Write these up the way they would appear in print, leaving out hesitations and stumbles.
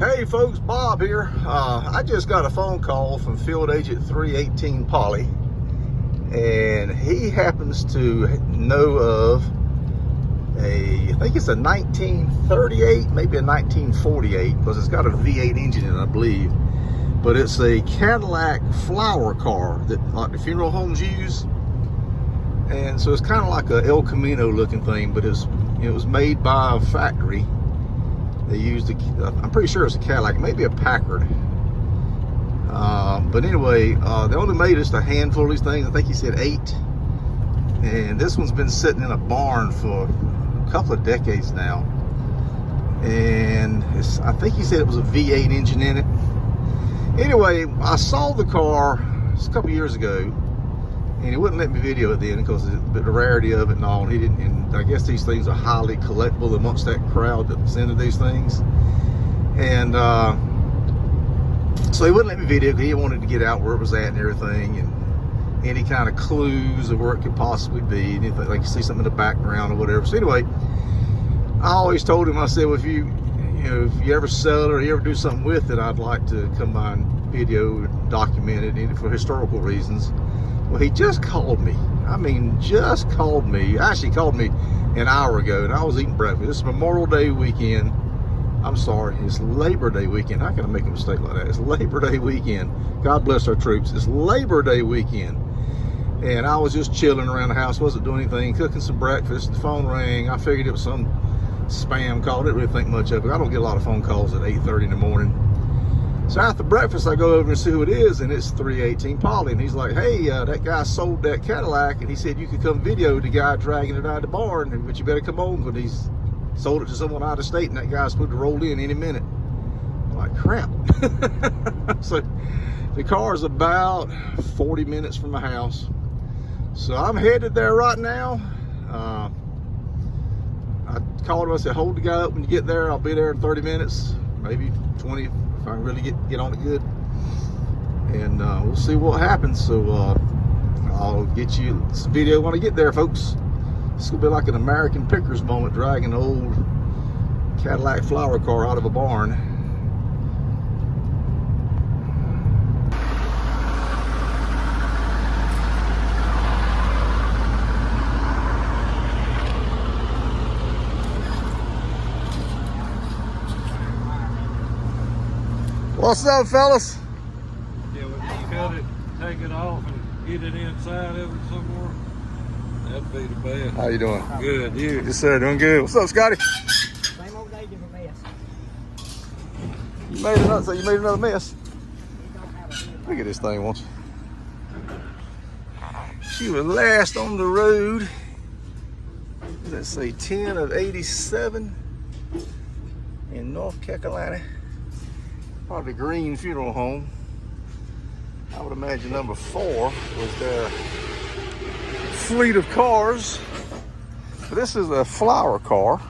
Hey folks, Bob here. I just got a phone call from Field Agent 318 Polly, and he happens to know of I think it's a 1938, maybe a 1948, because it's got a V8 engine in it, I believe. But it's a Cadillac Flower Car that like the funeral homes use. And so it's kind of like a El Camino looking thing, but it was made by a factory. They used I'm pretty sure it's a Cadillac, maybe a Packard. But anyway, they only made just a handful of these things. I think he said 8. And this one's been sitting in a barn for a couple of decades now. And I think he said it was a V8 engine in it. Anyway, I saw the car just a couple of years ago, and he wouldn't let me video it then because of the rarity of it and all. And he didn't. And I guess these things are highly collectible amongst that crowd that's into these things. And so he wouldn't let me video it because he wanted to get out where it was at and everything, and any kind of clues of where it could possibly be, anything like you see something in the background or whatever. So anyway, I always told him, I said, well, if you ever sell it or you ever do something with it, I'd like to come by and video, document it for historical reasons. Well, he just called me. I mean, just called me. Actually called me an hour ago, and I was eating breakfast. It's Memorial Day weekend. I'm sorry, it's Labor Day weekend. How can I make a mistake like that? It's Labor Day weekend. God bless our troops. It's Labor Day weekend. And I was just chilling around the house, wasn't doing anything, cooking some breakfast. The phone rang. I figured it was some spam call. Didn't really think much of it. I don't get a lot of phone calls at 8:30 in the morning. So after breakfast, I go over and see who it is, and it's 318 Polly. And he's like, hey, that guy sold that Cadillac, and he said you could come video the guy dragging it out of the barn, but you better come on because he's sold it to someone out of state, and that guy's supposed to roll in any minute. I'm like, crap. So the car is about 40 minutes from my house. So I'm headed there right now. I called him, I said, hold the guy up when you get there. I'll be there in 30 minutes, maybe 20 if I really get on it good. And we'll see what happens. So I'll get you this video when I get there, folks. It's gonna be like an American Pickers moment, dragging an old Cadillac Flower Car out of a barn. What's up, fellas? Yeah, we can cut it, take it off, and get it inside of it somewhere. That'd be the best. How you doing? Good, you? Yes, sir. Doing good. What's up, Scotty? Same old day, different mess. You made another mess. Look at this thing, won't you? She was last on the road. Let's say 10 of 87 in North Carolina. Probably Green Funeral Home. I would imagine number 4 was their fleet of cars. But this is a flower car.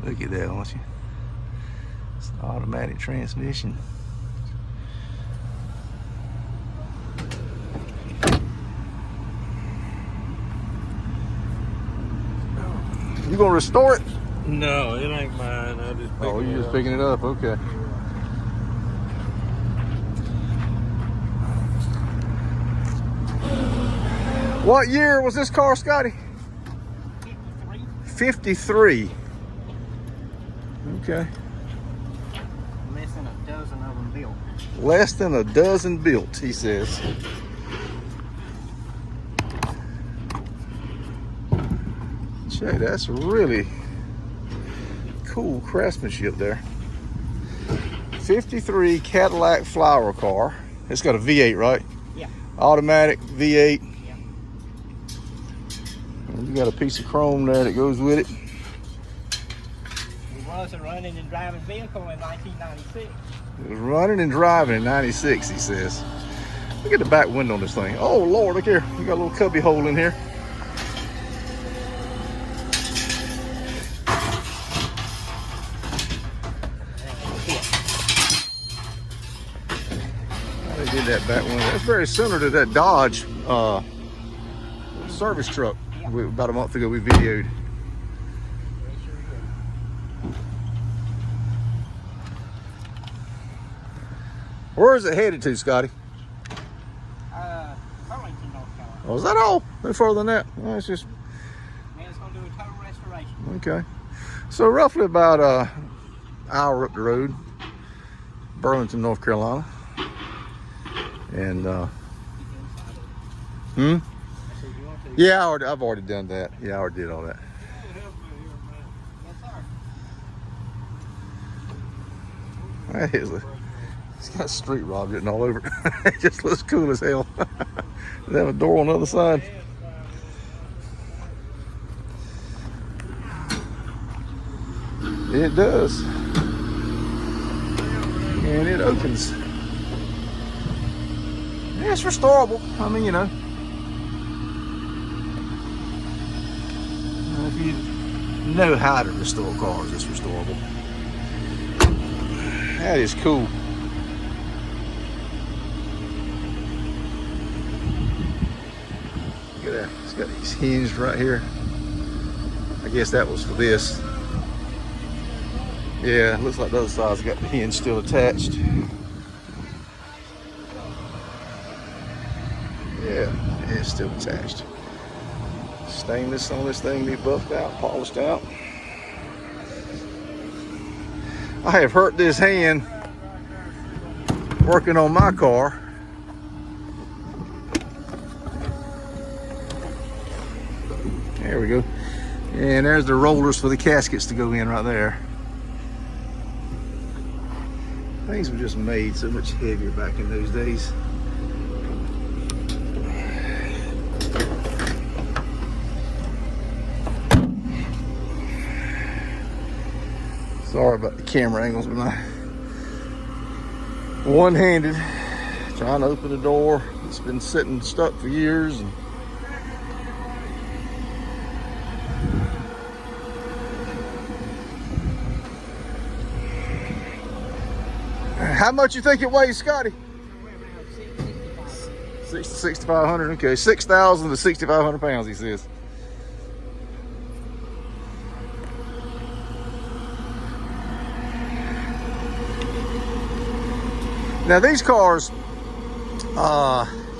Look at that, won't you? It's an automatic transmission. You gonna restore it? No, it ain't mine. I just Oh, you just picking it up? Okay. What year was this car, Scotty? 53. Okay. Less than a dozen of them built. Less than a dozen built, he says. Check, that's really cool craftsmanship there. 53 Cadillac Flower Car. It's got a V8, right? Yeah. Automatic V8. Yeah. And you got a piece of chrome there that goes with it. It was a running and driving vehicle in 1996. It was running and driving in 96, he says. Look at the back window on this thing. Oh, Lord, look here. We got a little cubby hole in here. did that back one. That's very similar to that Dodge service truck about a month ago we videoed. Where is it headed to, Scotty? Burlington, North Carolina. Oh, is that all? No further than that? No, it's just... Man, it's going to do a total restoration. Okay. So roughly about an hour up the road, Burlington, North Carolina. And, yeah, I've already done that. Yeah, I already did all that. Yes, sir. That is it's got street rod written all over it. It just looks cool as hell. They have a door on the other side. It does. And it opens. Yeah, it's restorable. I mean, you know. If you know how to restore cars, it's restorable. That is cool. Look at that. It's got these hinged right here. I guess that was for this. Yeah, it looks like the other side's got the hinge still attached. Yeah, it's still attached. Stainless on this thing, be buffed out, polished out. I have hurt this hand working on my car. There we go. And there's the rollers for the caskets to go in right there. Things were just made so much heavier back in those days. Sorry about the camera angles, but I'm one-handed trying to open the door. It's been sitting stuck for years. And how much you think it weighs, Scotty? 6,500. Okay, 6,000 to 6,500 pounds, he says. Now these cars,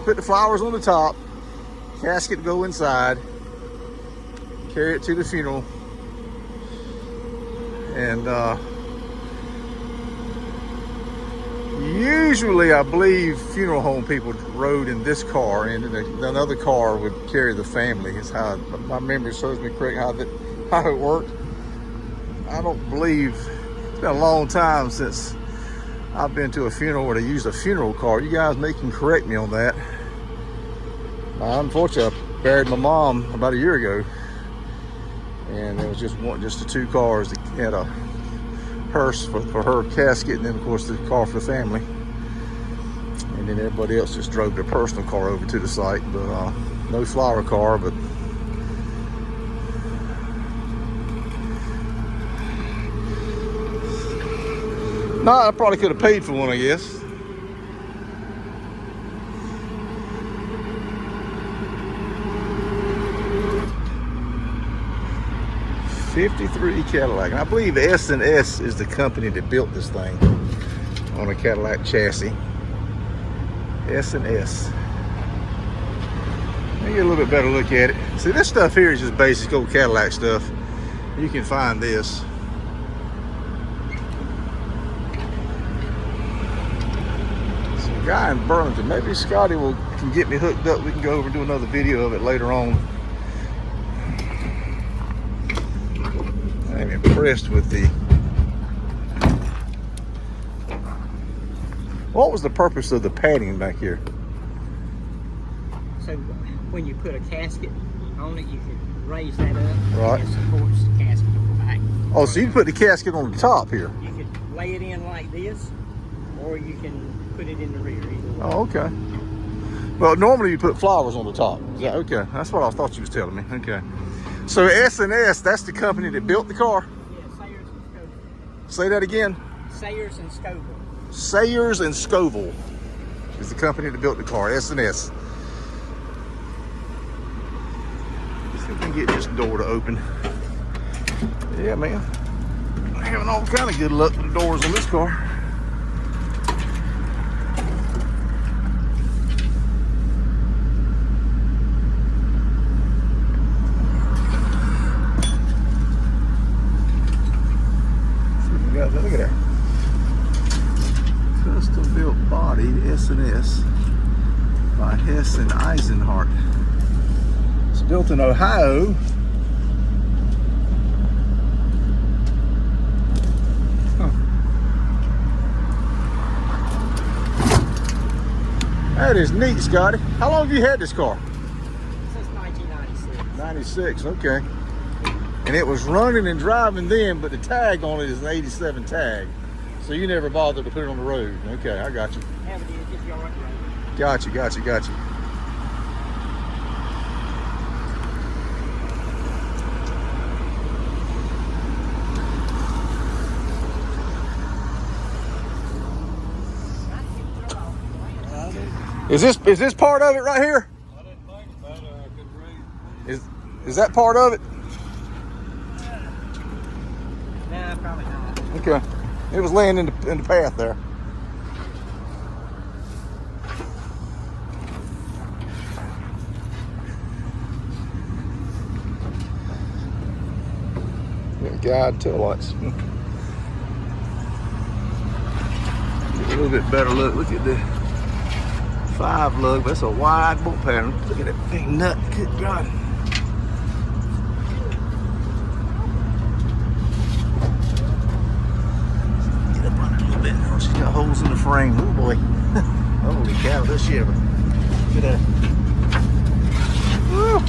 put the flowers on the top, casket to go inside, carry it to the funeral, and usually I believe funeral home people rode in this car, and another car would carry the family. Is how my memory serves me correct how it worked. I don't believe, it's been a long time since I've been to a funeral where they used a funeral car. You guys may can correct me on that. Unfortunately, I buried my mom about a year ago, and there was just the two cars. They had a hearse for her casket, and then of course the car for the family, and then everybody else just drove their personal car over to the site. But no flower car. But no, I probably could have paid for one, I guess. '53 Cadillac. And I believe S&S is the company that built this thing on a Cadillac chassis. S&S. Let me get a little bit better look at it. See, this stuff here is just basic old Cadillac stuff. You can find this. Guy in Burlington. Maybe Scotty can get me hooked up. We can go over and do another video of it later on. I'm impressed with the... What was the purpose of the padding back here? So when you put a casket on it, you can raise that up. Right. And it supports the casket on the back. Oh, so you put the casket on the top here. You could lay it in like this, or you can put it in the rear. Either way. Oh, okay. Well, normally you put flowers on the top. Is that okay? That's what I thought you was telling me. Okay. So S&S, that's the company that built the car? Yeah, Sayers and Scoville. Say that again. Sayers and Scoville. Sayers and Scoville is the company that built the car, S&S. See if we can get this door to open. Yeah, man. I'm having all kind of good luck with the doors on this car. Look at that. Custom built body S&S by Hess and Eisenhart. It's built in Ohio. Huh. That is neat, Scotty. How long have you had this car? Since 1996. 96, okay. And it was running and driving then, but the tag on it is an 87 tag. So you never bothered to put it on the road. Okay, I got you. Yeah, but it's just yard road. Got you, got you, got you. Is this part of it right here? I didn't think about it. I could read. Is that part of it? Nah, probably not. Okay. It was laying in the path there. Yeah, guide tail lights. Get a little bit better look. Look at the 5 lug. That's a wide bolt pattern. Look at that big nut. Good God. She's got holes in the frame. Oh boy. Holy cow, this shiver. Look at that. Woo.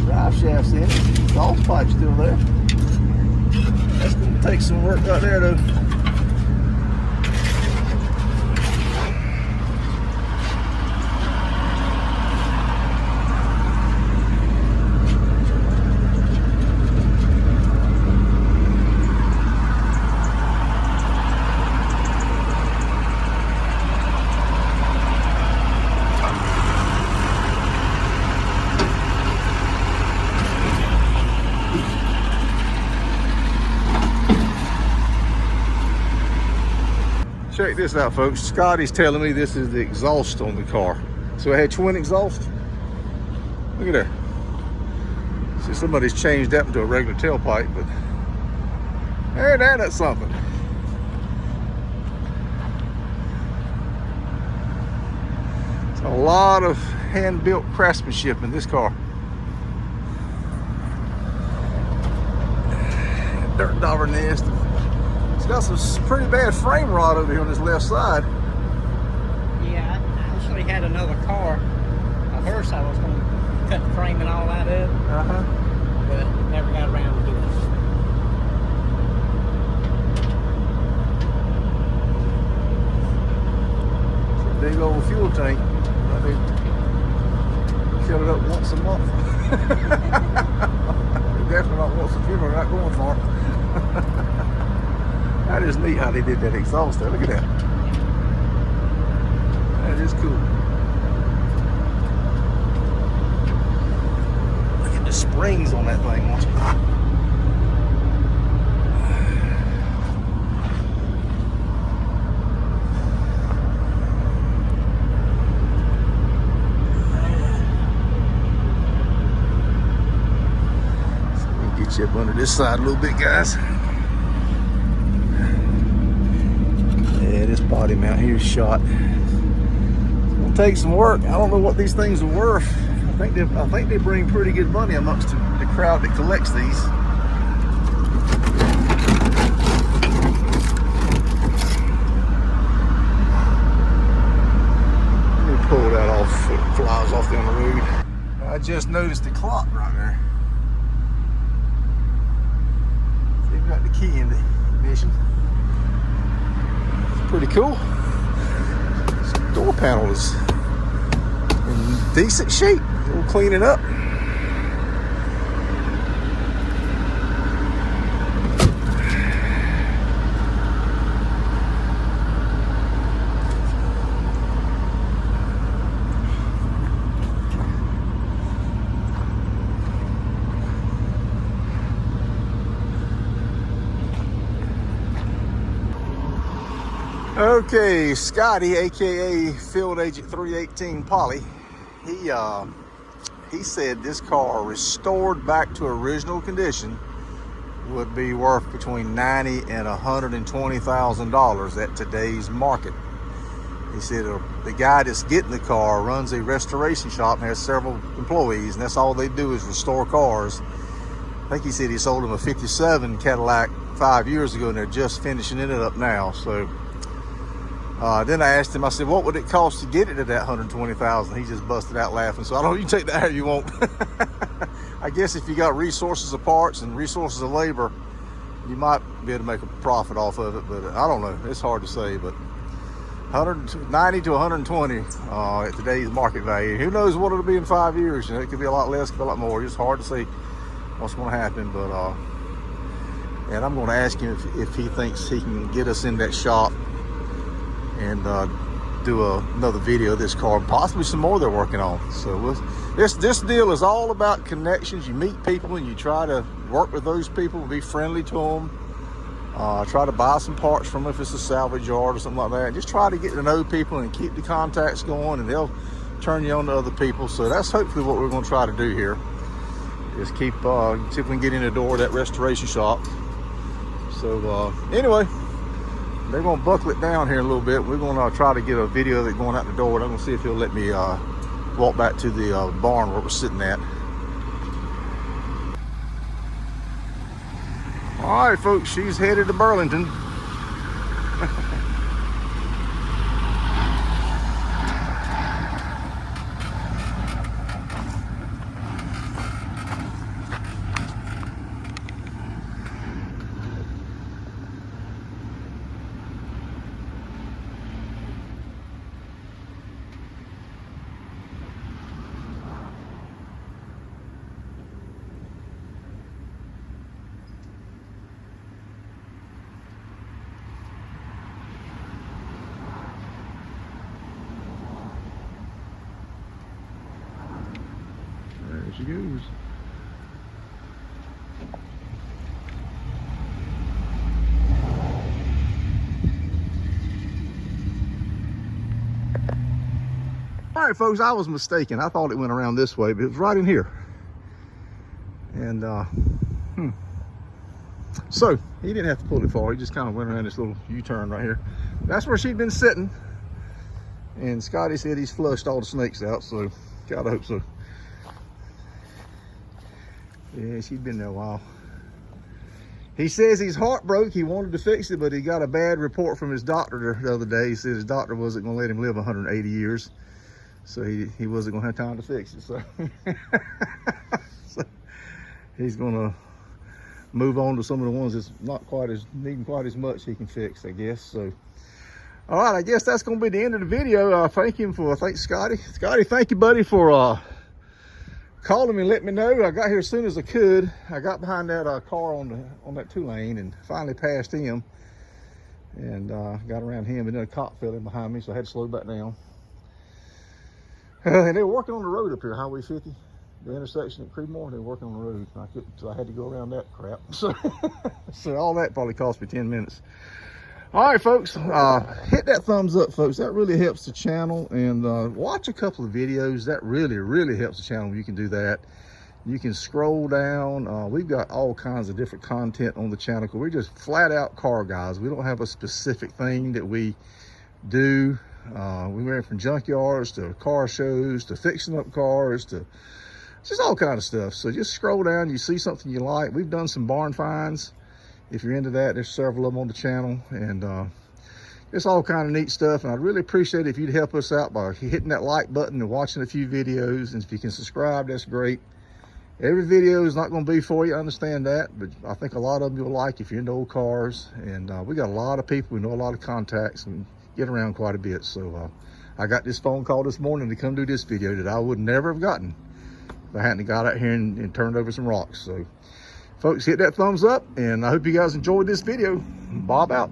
Drive shaft's in it. Exhaust pipe's still there. That's going to take some work right there though. Check this out, folks. Scotty's telling me this is the exhaust on the car. So I had twin exhaust. Look at there. See, somebody's changed that into a regular tailpipe, but hey, that's something. It's a lot of hand-built craftsmanship in this car. Dirt dauber nest. It's got some pretty bad frame rot over here on this left side. Yeah, I actually had another car, a hearse I was going to cut the frame and all that up, but never got around to doing it. It's a big old fuel tank. They fill it up once a month. Definitely not once a fuel, they're not going far. That is neat how they did that exhaust there. Look at that. That is cool. Look at the springs on that thing. Watch it. So we'll get you up under this side a little bit, guys. This body mount here is shot. It's gonna take some work. I don't know what these things are worth. I think they bring pretty good money amongst the crowd that collects these. Let me pull that off so it flies off down the road. I just noticed the clock right there. They've got the key in the ignition. Pretty cool. This door panel is in decent shape. We'll clean it up. Okay, Scotty, aka Field Agent 318 Polly, he said this car restored back to original condition would be worth between $90,000 and $120,000 at today's market. He said the guy that's getting the car runs a restoration shop and has several employees, and that's all they do is restore cars. I think he said he sold him a 57 Cadillac 5 years ago, and they're just finishing it up now. So then I asked him, I said, what would it cost to get it at that $120,000? He just busted out laughing. So I don't know, you can take that how you want. I guess if you got resources of parts and resources of labor, you might be able to make a profit off of it, but I don't know. It's hard to say, but 190 to 120 at today's market value. Who knows what it'll be in 5 years? You know, it could be a lot less, it could be a lot more. It's hard to see what's going to happen, but and I'm going to ask him if he thinks he can get us in that shop and do another video of this car, possibly some more they're working on. So this deal is all about connections. You meet people and you try to work with those people, be friendly to them, try to buy some parts from them if it's a salvage yard or something like that. Just try to get to know people and keep the contacts going, and they'll turn you on to other people. So that's hopefully what we're going to try to do here, is keep see if we can get in the door of that restoration shop. So anyway, they're going to buckle it down here a little bit. We're going to try to get a video of it going out the door, and I'm going to see if he'll let me walk back to the barn where we're sitting at. All right, folks, she's headed to Burlington. There she goes. All right, folks, I was mistaken. I thought it went around this way, but it was right in here. And so he didn't have to pull it far. He just kind of went around this little U-turn right here. That's where she'd been sitting. And Scotty said he's flushed all the snakes out, so gotta hope so. Yeah, she'd been there a while. He says he's heartbroken. He wanted to fix it, but he got a bad report from his doctor the other day. He said his doctor wasn't going to let him live 180 years. So he wasn't going to have time to fix it. So, so he's going to move on to some of the ones that's not quite as needing quite as much he can fix, I guess. So, all right, I guess that's going to be the end of the video. Thank Scotty. Scotty, thank you, buddy, for calling me and let me know. I got here as soon as I could. I got behind that car on that 2-lane and finally passed him, and got around him, and then a cop fell in behind me, so I had to slow back down. And they were working on the road up here, Highway 50, the intersection at Creedmoor. They were working on the road. So I had to go around that crap. So, so all that probably cost me 10 minutes. All right, folks, hit that thumbs up, folks. That really helps the channel. And watch a couple of videos. That really, really helps the channel. You can do that. You can scroll down. We've got all kinds of different content on the channel. We're just flat out car guys. We don't have a specific thing that we do. We went from junkyards to car shows to fixing up cars to just all kind of stuff. So just scroll down. You see something you like. We've done some barn finds. If you're into that, there's several of them on the channel, and it's all kind of neat stuff. And I'd really appreciate it if you'd help us out by hitting that like button and watching a few videos. And if you can subscribe, that's great. Every video is not going to be for you, I understand that, but I think a lot of them you'll like if you're into old cars. And we got a lot of people, we know a lot of contacts, and get around quite a bit. So I got this phone call this morning to come do this video that I would never have gotten if I hadn't got out here and turned over some rocks. So folks, hit that thumbs up, and I hope you guys enjoyed this video. Bob out.